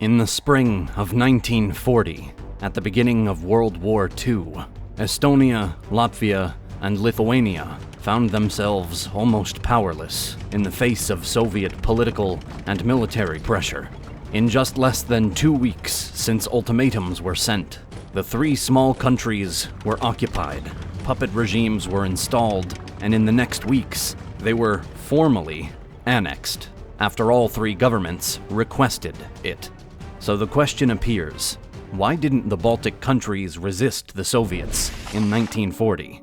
In the spring of 1940, at the beginning of World War II, Estonia, Latvia, and Lithuania found themselves almost powerless in the face of Soviet political and military pressure. In just less than 2 weeks since ultimatums were sent, the three small countries were occupied, puppet regimes were installed, and in the next weeks, they were formally annexed, after all three governments requested it. So the question appears, why didn't the Baltic countries resist the Soviets in 1940?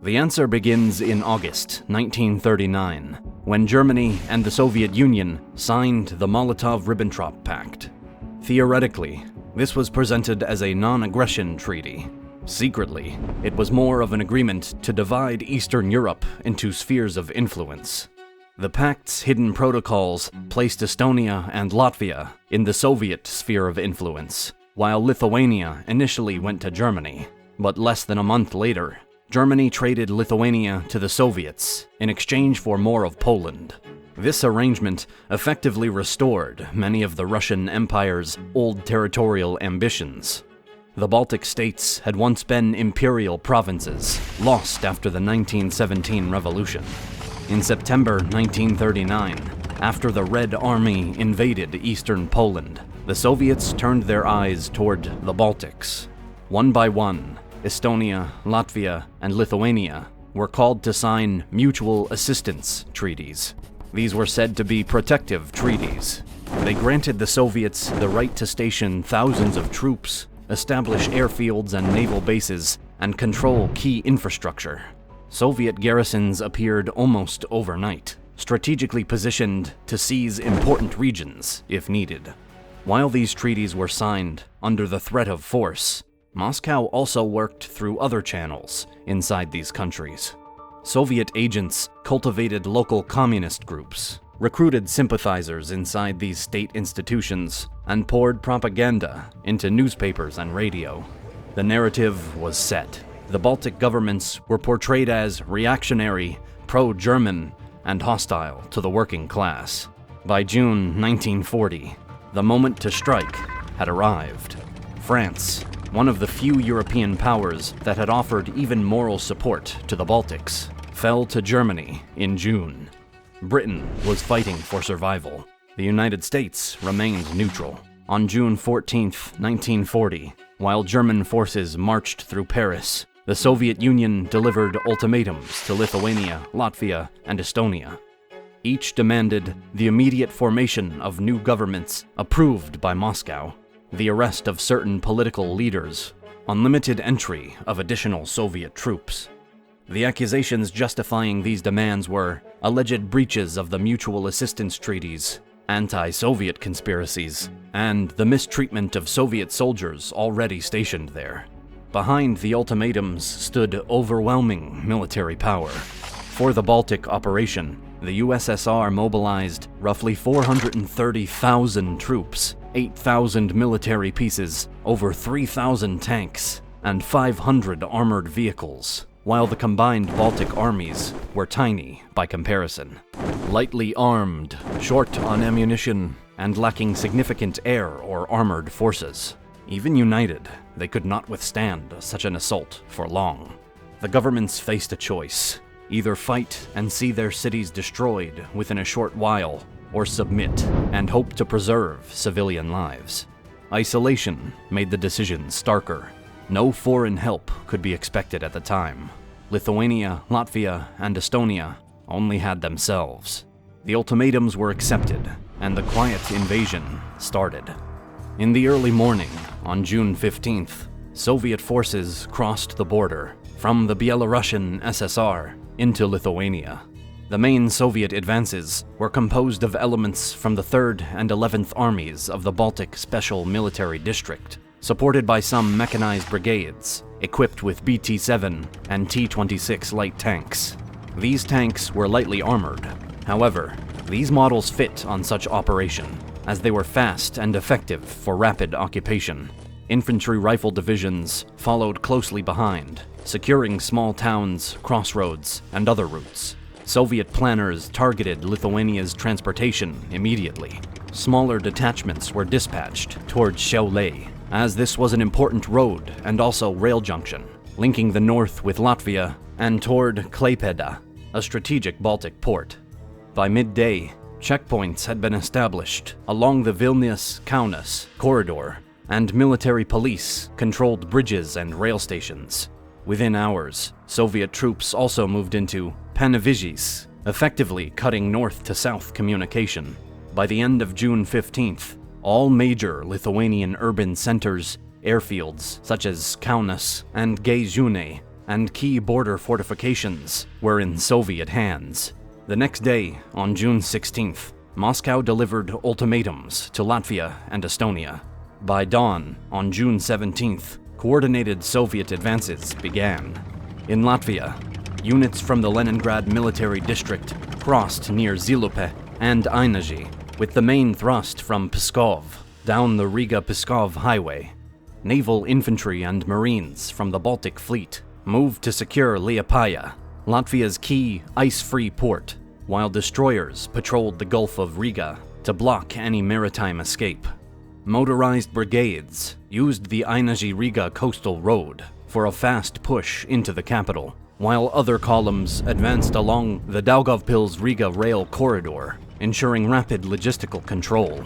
The answer begins in August 1939, when Germany and the Soviet Union signed the Molotov-Ribbentrop Pact. Theoretically, this was presented as a non-aggression treaty. Secretly, it was more of an agreement to divide Eastern Europe into spheres of influence. The pact's hidden protocols placed Estonia and Latvia in the Soviet sphere of influence, while Lithuania initially went to Germany. But less than a month later, Germany traded Lithuania to the Soviets in exchange for more of Poland. This arrangement effectively restored many of the Russian Empire's old territorial ambitions. The Baltic states had once been imperial provinces, lost after the 1917 revolution. In September 1939, after the Red Army invaded eastern Poland, the Soviets turned their eyes toward the Baltics. One by one, Estonia, Latvia, and Lithuania were called to sign mutual assistance treaties. These were said to be protective treaties. They granted the Soviets the right to station thousands of troops, establish airfields and naval bases, and control key infrastructure. Soviet garrisons appeared almost overnight, strategically positioned to seize important regions if needed. While these treaties were signed under the threat of force, Moscow also worked through other channels inside these countries. Soviet agents cultivated local communist groups, recruited sympathizers inside these state institutions, and poured propaganda into newspapers and radio. The narrative was set. The Baltic governments were portrayed as reactionary, pro-German, and hostile to the working class. By June 1940, the moment to strike had arrived. France, one of the few European powers that had offered even moral support to the Baltics, fell to Germany in June. Britain was fighting for survival. The United States remained neutral. On June 14, 1940, while German forces marched through Paris, the Soviet Union delivered ultimatums to Lithuania, Latvia, and Estonia. Each demanded the immediate formation of new governments approved by Moscow, the arrest of certain political leaders, unlimited entry of additional Soviet troops. The accusations justifying these demands were alleged breaches of the mutual assistance treaties, anti-Soviet conspiracies, and the mistreatment of Soviet soldiers already stationed there. Behind the ultimatums stood overwhelming military power. For the Baltic operation, the USSR mobilized roughly 430,000 troops, 8,000 military pieces, over 3,000 tanks, and 500 armored vehicles, while the combined Baltic armies were tiny by comparison. Lightly armed, short on ammunition, and lacking significant air or armored forces. Even united, they could not withstand such an assault for long. The governments faced a choice: either fight and see their cities destroyed within a short while, or submit and hope to preserve civilian lives. Isolation made the decision starker. No foreign help could be expected at the time. Lithuania, Latvia, and Estonia only had themselves. The ultimatums were accepted, and the quiet invasion started. In the early morning, on June 15th, Soviet forces crossed the border from the Belarusian SSR into Lithuania. The main Soviet advances were composed of elements from the 3rd and 11th Armies of the Baltic Special Military District, supported by some mechanized brigades, equipped with BT-7 and T-26 light tanks. These tanks were lightly armored. However, these models fit on such operation, as they were fast and effective for rapid occupation. Infantry rifle divisions followed closely behind, securing small towns, crossroads, and other routes. Soviet planners targeted Lithuania's transportation immediately. smaller detachments were dispatched towards Šiauliai, as this was an important road and also rail junction, linking the north with Latvia and toward Klaipėda, a strategic Baltic port. By midday, checkpoints had been established along the Vilnius-Kaunas corridor, and military police controlled bridges and rail stations. Within hours, Soviet troops also moved into Panevėžys, effectively cutting north to south communication. By the end of June 15th, all major Lithuanian urban centers, airfields such as Kaunas and Gaižiūnai, and key border fortifications were in Soviet hands. The next day, on June 16th, Moscow delivered ultimatums to Latvia and Estonia. By dawn, on June 17th, coordinated Soviet advances began. In Latvia, units from the Leningrad military district crossed near Zilupe and Ainaži, with the main thrust from Pskov, down the Riga-Pskov highway. Naval infantry and marines from the Baltic Fleet moved to secure Liepāja, Latvia's key ice-free port, while destroyers patrolled the Gulf of Riga to block any maritime escape. Motorized brigades used the Ainaži-Riga coastal road for a fast push into the capital, while other columns advanced along the Daugavpils-Riga rail corridor, ensuring rapid logistical control.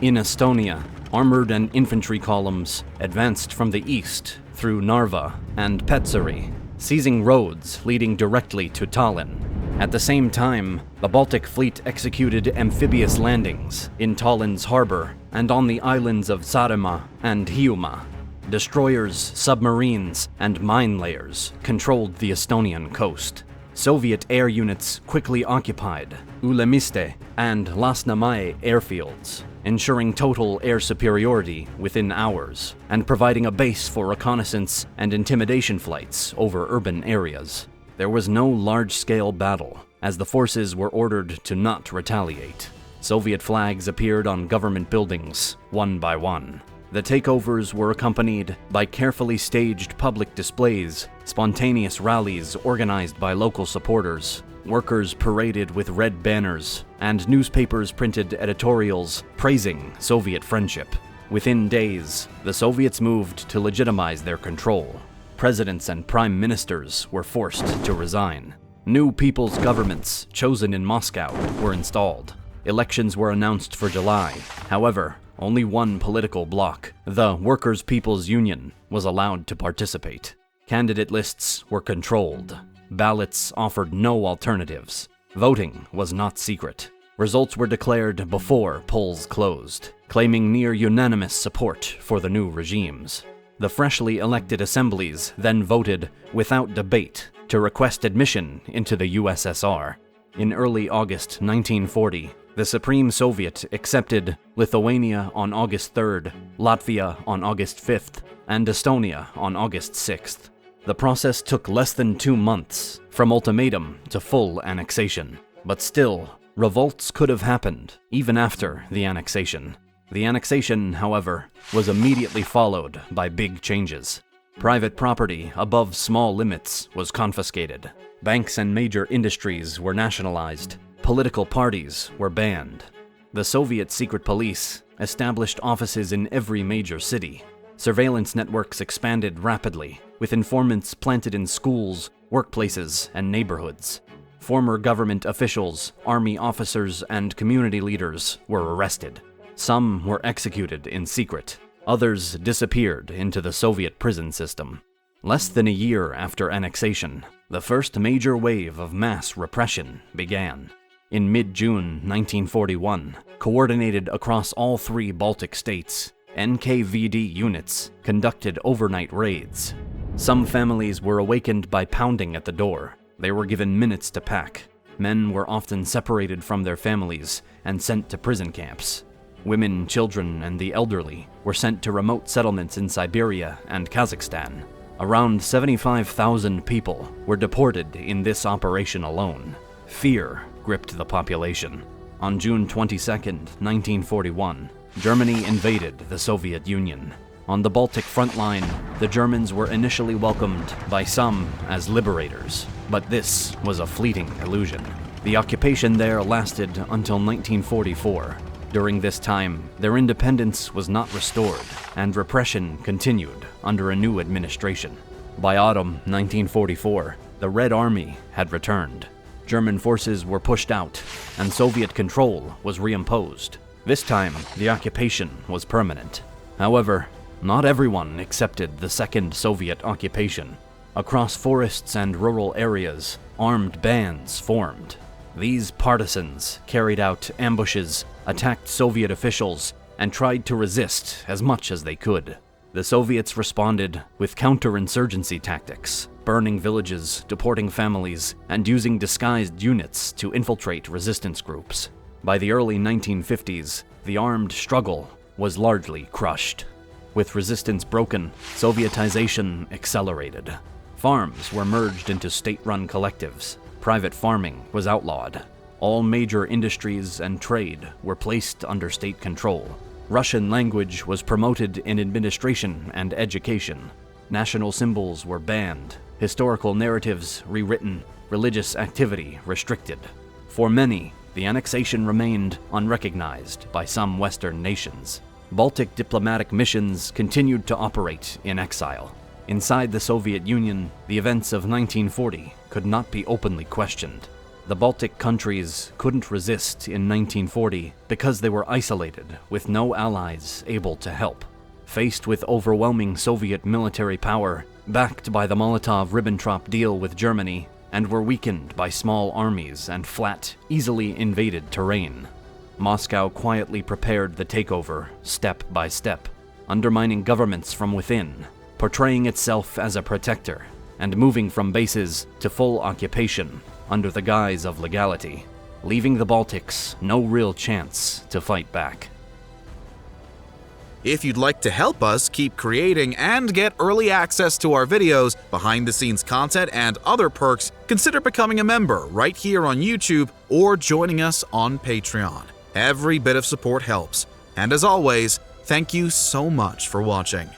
In Estonia, armored and infantry columns advanced from the east through Narva and Petseri, seizing roads leading directly to Tallinn. At the same time, the Baltic Fleet executed amphibious landings in Tallinn's harbor and on the islands of Saaremaa and Hiiumaa. Destroyers, submarines, and mine layers controlled the Estonian coast. Soviet air units quickly occupied Ülemiste and Lasnamäe airfields, ensuring total air superiority within hours, and providing a base for reconnaissance and intimidation flights over urban areas. There was no large-scale battle, as the forces were ordered to not retaliate. Soviet flags appeared on government buildings, one by one. The takeovers were accompanied by carefully staged public displays, spontaneous rallies organized by local supporters, workers paraded with red banners, and newspapers printed editorials praising Soviet friendship. Within days, the Soviets moved to legitimize their control. Presidents and prime ministers were forced to resign. New people's governments, chosen in Moscow, were installed. Elections were announced for July. However, only one political bloc, the Workers' People's Union, was allowed to participate. Candidate lists were controlled. Ballots offered no alternatives. Voting was not secret. Results were declared before polls closed, claiming near unanimous support for the new regimes. The freshly elected assemblies then voted, without debate, to request admission into the USSR. In early August 1940, the Supreme Soviet accepted Lithuania on August 3rd, Latvia on August 5th, and Estonia on August 6th. The process took less than 2 months, from ultimatum to full annexation. But still, revolts could have happened, even after the annexation. The annexation, however, was immediately followed by big changes. Private property above small limits was confiscated. Banks and major industries were nationalized. Political parties were banned. The Soviet secret police established offices in every major city. Surveillance networks expanded rapidly, with informants planted in schools, workplaces, and neighborhoods. Former government officials, army officers, and community leaders were arrested. Some were executed in secret. Others disappeared into the Soviet prison system. Less than a year after annexation, the first major wave of mass repression began. In mid-June 1941, coordinated across all 3 Baltic states, NKVD units conducted overnight raids. Some families were awakened by pounding at the door. They were given minutes to pack. Men were often separated from their families and sent to prison camps. Women, children, and the elderly were sent to remote settlements in Siberia and Kazakhstan. Around 75,000 people were deported in this operation alone. Fear gripped the population. On June 22, 1941, Germany invaded the Soviet Union. On the Baltic front line, the Germans were initially welcomed by some as liberators, but this was a fleeting illusion. The occupation there lasted until 1944. During this time, their independence was not restored, and repression continued under a new administration. By autumn 1944, the Red Army had returned. German forces were pushed out, and Soviet control was reimposed. This time, the occupation was permanent. However, not everyone accepted the second Soviet occupation. Across forests and rural areas, armed bands formed. These partisans carried out ambushes, attacked Soviet officials, and tried to resist as much as they could. The Soviets responded with counterinsurgency tactics, burning villages, deporting families, and using disguised units to infiltrate resistance groups. By the early 1950s, the armed struggle was largely crushed. With resistance broken, Sovietization accelerated. Farms were merged into state-run collectives. Private farming was outlawed. All major industries and trade were placed under state control. Russian language was promoted in administration and education. National symbols were banned, historical narratives rewritten, religious activity restricted. For many, the annexation remained unrecognized by some Western nations. Baltic diplomatic missions continued to operate in exile. Inside the Soviet Union, the events of 1940 could not be openly questioned. The Baltic countries couldn't resist in 1940 because they were isolated with no allies able to help. Faced with overwhelming Soviet military power, backed by the Molotov-Ribbentrop deal with Germany, and were weakened by small armies and flat, easily invaded terrain, Moscow quietly prepared the takeover step by step, undermining governments from within, portraying itself as a protector, and moving from bases to full occupation under the guise of legality, leaving the Baltics no real chance to fight back. If you'd like to help us keep creating and get early access to our videos, behind-the-scenes content, and other perks, consider becoming a member right here on YouTube or joining us on Patreon. Every bit of support helps. And as always, thank you so much for watching.